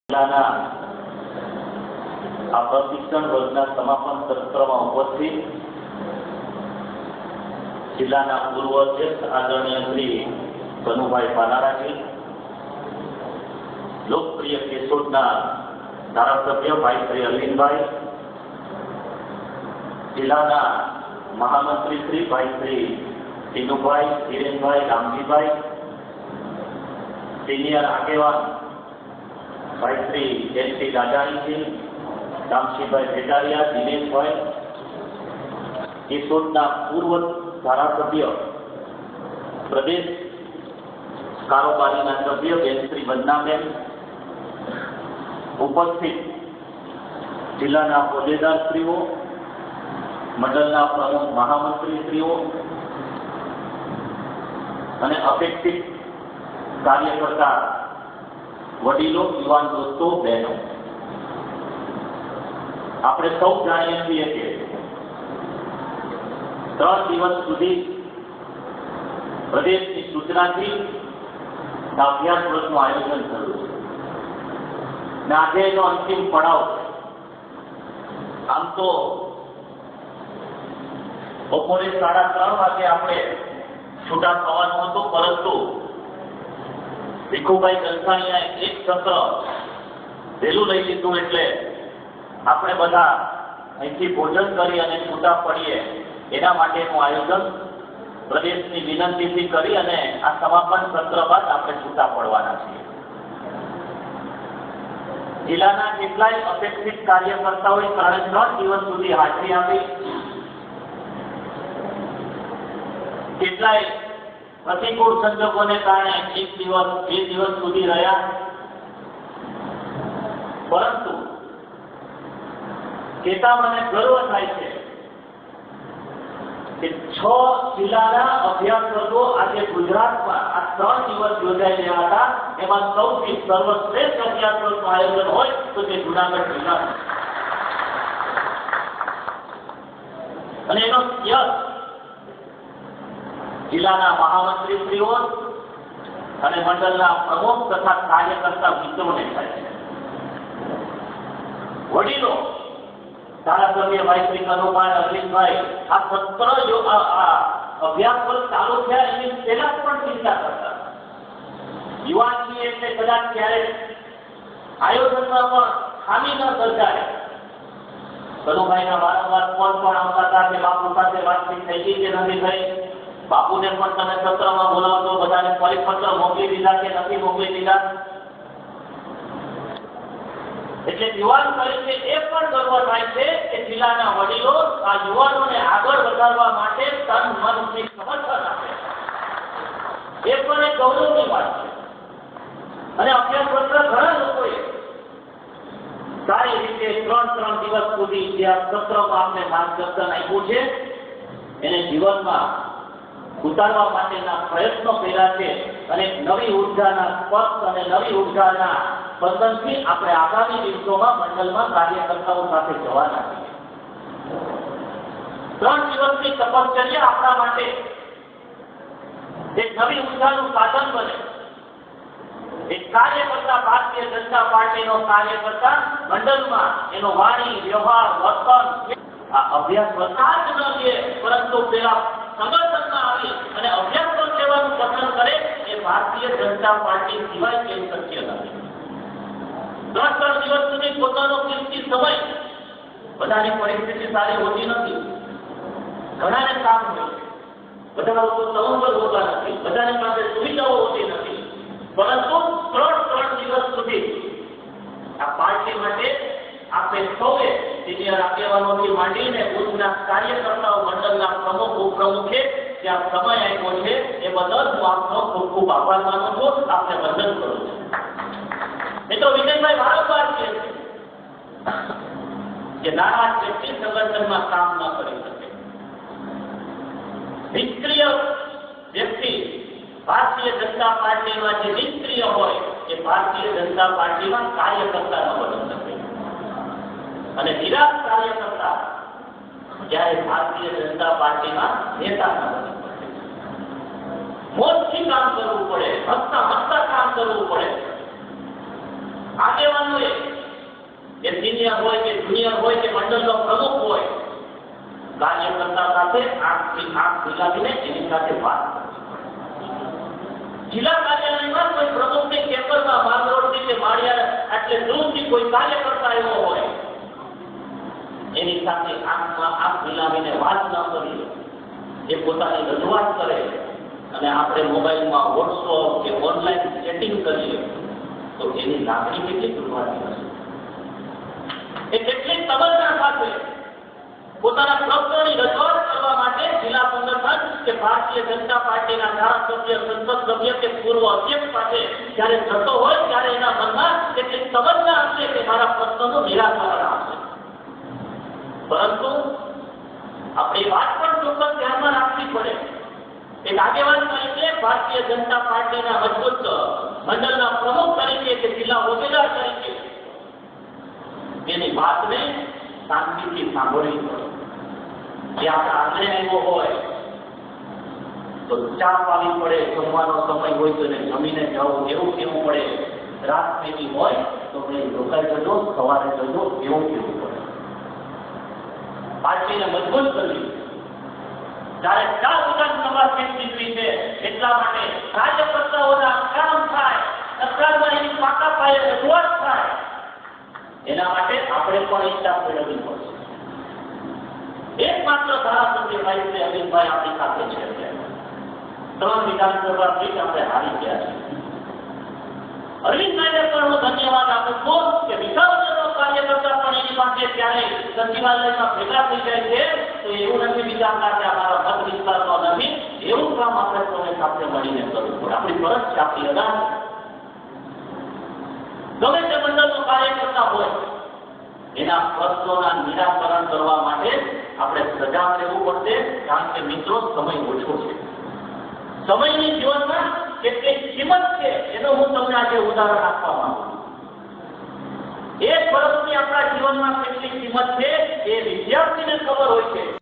જિલ્લાના આ પ્રશિક્ષણ વર્ગના સમાપન સત્રમાં ઉપસ્થિત જિલ્લાના પૂર્વ અધ્યક્ષ આદરણીય શ્રી કનુભાઈ પાનારાજી, લોકપ્રિય કેશોદના ધારાસભ્ય ભાઈ શ્રી અરવિંદભાઈ, જિલ્લાના મહામંત્રી શ્રી ભાઈ શ્રી ટીનુભાઈ, ધીરેનભાઈ, રામજીભાઈ, સિનિયર આગેવાન ભાઈ શ્રી એનસી રાજાણીજી, રામસિંહભાઈ ભેટારિયા, દિનેશભાઈ, કેશોદના પૂર્વ ધારાસભ્ય પ્રદેશ કારોબારીના સભ્ય બેન શ્રી વંદનાબેન, ઉપસ્થિત જિલ્લાના હોદ્દેદારશ્રીઓ, મંડળના પ્રમુખ મહામંત્રીશ્રીઓ અને અપેક્ષિત કાર્યકર્તા વડીલો, યુવાન દોસ્તો, બહેનો, આપણે સૌ જાણીએ છીએ કે 3 દિવસ સુધી પ્રદેશની સૂચનાથી અભ્યાસ વર્ષનું આયોજન થયું છે અને આજે એનો અંતિમ પડાવ છે. આમ તો બપોરે 3:30 વાગે આપણે છૂટા થવાનું હતું, પરંતુ ભીખુભાઈ કંસાણીએ એક સત્ર વહેલું લઈ લીધું એટલે આપણે બધા અહીંથી ભોજન કરી અને છૂટા પડીએ એના માટેનું આયોજન પ્રદેશની વિનંતીથી કરી અને આ સમાપન સત્ર બાદ આપણે છૂટા પડવાના છીએ. જિલ્લાના કેટલાય અપેક્ષિત કાર્યકર્તાઓએ 3 દિવસ સુધી હાજરી આપી, કેટલાય પ્રતિકૂળ સંજોગોને કારણે 1 દિવસ 2 દિવસ સુધી રહ્યા, પરંતુ કહેતા મને ગર્વ થાય છે કે 6 જિલ્લાના અભ્યાસ વર્ગો આજે ગુજરાતમાં આ 3 દિવસ યોજાઈ રહ્યા હતા. એમાં સૌથી સર્વશ્રેષ્ઠ અભ્યાસ વર્ગનું આયોજન હોય તો તે જુનાગઢ જિલ્લાનું, અને એનો યશ જિલ્લાના મહામંત્રીશ્રીઓ અને મંડળના પ્રમુખ તથા કાર્યકર્તા મિત્રોને થાય છે. વડીલો ધારાસભ્ય ભાઈ શ્રી કનુભાઈ, અરવિંદભાઈ આ સત્ર અભ્યાસ વર્ગ ચાલુ થયા એની પહેલા પણ ચિંતા કરતા. યુવાનજી એટલે કદાચ ક્યારેક આયોજનમાં પણ ખામી ન સર્જાય. કનુભાઈના વારંવાર ફોન પણ આવતા હતા કે બાપુ સાથે વાતચીત થઈ ગઈ કે નથી થઈ, બાપુને પણ તમે સત્રમાં બોલાવજો, બધાને પરિપત્ર મોકલી દીધા કે નથી મોકલી દીધા. એટલે યુવાન તરીકે એ પણ ગર્વ થાય છે કે જિલ્લાના વડીલો આ યુવાનોને આગળ વધારવા માટે તન મનથી સમર્થન આપે, એ પણ એક ગૌરવની વાત છે. અને અભ્યાસ કરતા ઘણા લોકોએ સારી રીતે 3 દિવસ સુધી જે આ સત્રમાં આપણે માર્ગદર્શન આપ્યું છે એને જીવનમાં ઉતારવા માટેના પ્રયત્નો કર્યા છે, અને નવી ઉર્જાના સ્પર્શ અને નવી ઉર્જાના સ્પંદનથી આપણે આગામી દિવસોમાં મંડળમાં કાર્યકર્તાઓ સાથે જવાના છીએ. 3 દિવસની તપશ્ચર્યા આપણા માટે એક નવી ઉર્જાનું સાધન બને. એક કાર્યકર્તા, ભારતીય જનતા પાર્ટીનો કાર્યકર્તા મંડળમાં એનો વાણી, વ્યવહાર, વર્તન આ અભ્યાસ વધતા જ ન છે, પરંતુ પેલા સંગઠનમાં આવી અને અભ્યાસ પર લેવાનું પસંદ કરે એ ભારતીય જનતા પાર્ટી સિવાય કેમ શક્ય નથી. 3 દિવસ સુધી પોતાનો કિંમતી સમય, બધાની પરિસ્થિતિ સારી હોતી નથી, ઘણાને કામ હોય છે, બધા લોકો સવંગર હોતા નથી, બધાની પાસે સુવિધાઓ હોતી નથી, પરંતુ 3 દિવસ સુધી આ પાર્ટી માટે આપણે સૌએ સિનિયર આગેવાનોથી માંડીને બુથના કાર્યકર્તાઓ, મંડળના પ્રમુખ, ઉપપ્રમુખે જ્યાં સમય આપ્યો છે એ બદલ હું આપનો ખૂબ ખૂબ આભાર માનું છું, આપને વંદન કરું છું. મિત્રો, વિજયભાઈ વારંવાર કહે છે કે નારાજ વ્યક્તિ સંગઠનમાં કામ ન કરી શકે. નિષ્ક્રિય વ્યક્તિ ભારતીય જનતા પાર્ટીમાં જે નિષ્ક્રિય હોય એ ભારતીય જનતા પાર્ટીમાં કાર્યકર્તા ન બની શકે, અને નિરાશ કાર્યકર્તા જ્યારે ભારતીય જનતા પાર્ટીમાં નેતા ન બની શકે. મોજથી કામ કરવું પડે, હસતા હસતા કામ કરવું પડે. આગેવાનો સિનિયર હોય કે જુનિયર હોય કે મંડળનો પ્રમુખ હોય, કાર્યકર્તા સાથે આંખથી આંખ મિલાવીને એની સાથે વાત જિલ્લા કાર્યાલયમાં કોઈ પ્રમુખની પેપરમાં માંગરોળથી કે માળિયા એટલે દૂરથી કોઈ કાર્યકર્તા એવો હોય, એની સાથે આંખમાં આંખ મિલાવીને વાત ન કરીએ, એ પોતાની રજૂઆત કરે અને આપણે મોબાઈલમાં વોટ્સઅપ કે ઓનલાઈન ચેટિંગ કરીએ તો એની લાગણી કેટલી દુર્વાદી હશે. એ કેટલી તમન્ના સાથે પોતાના પ્રશ્નોની રજૂઆત કરવા માટે જિલ્લા સંગઠન કે ભારતીય જનતા પાર્ટીના ધારાસભ્ય, સંસદ સભ્ય કે પૂર્વ અધ્યક્ષ પાસે જ્યારે જતો હોય ત્યારે એના મનમાં કેટલી તમન્ના હશે કે મારા પ્રશ્નોનું નિરાકરણ આવશે. પરંતુ આપણે વાત પણ ચોક્કસ ધ્યાનમાં રાખવી પડે. એક આગેવાન તરીકે, ભારતીય જનતા પાર્ટીના મજબૂત મંડળના પ્રમુખ તરીકે કે જિલ્લા હોદ્દેદાર તરીકે એની વાતને શાંતિથી સાંભળવી પડે. જે આપણા આંગણે આવ્યો હોય તો ચા પાવી પડે, જમવાનો સમય હોય તો એને જમીને જવું એવું કેવું પડે. રાત પેલી હોય તો ભાઈ રોકાઈ જજો, સવારે જજો એવું કેવું પડે. પાર્ટીને મજબૂત કરવી. જ્યારે 4 વિધાનસભા સીટ જીતવી છે એટલા માટે કાર્યકર્તાઓના કામ થાય, સરકારમાં એની પાકા પાયે રજૂઆત થાય, એના માટે આપણે પણ ઈચ્છા મેળવવી પડશે. એકમાત્ર ધારાસભ્ય ભાઈ છે અમિતભાઈ આપણી સાથે છે. 3 વિધાનસભા સીટ આપણે હારી ગયા છે. અરવિંદભાઈને પણ હું ધન્યવાદ આપું છું કે વિસાવદરનો કાર્યકર્તા પણ એની પાસે ત્યારે સચિવાલયમાં ભેગા થઈ જાય છે તો એવું નથી વિચારતા કે અમારા મત વિસ્તારનો નથી. એવું કામ આપણે સૌને સાથે મળીને કરવું પડે. આપણી ફરજ છે, આપણી અદા. ગમે તે મંડળનો કાર્યકર્તા હોય એના પ્રશ્નોના નિરાકરણ કરવા માટે આપણે સજાગ રહેવું પડશે. કારણ કે મિત્રો, સમય ઓછો છે. સમયની જીવનમાં કેટલી કિંમત છે એનો હું તમને આજે ઉદાહરણ આપવા માંગુ છું. 1 વર્ષની આપણા જીવનમાં કેટલી કિંમત છે એ વિદ્યાર્થીને ખબર હોય છે.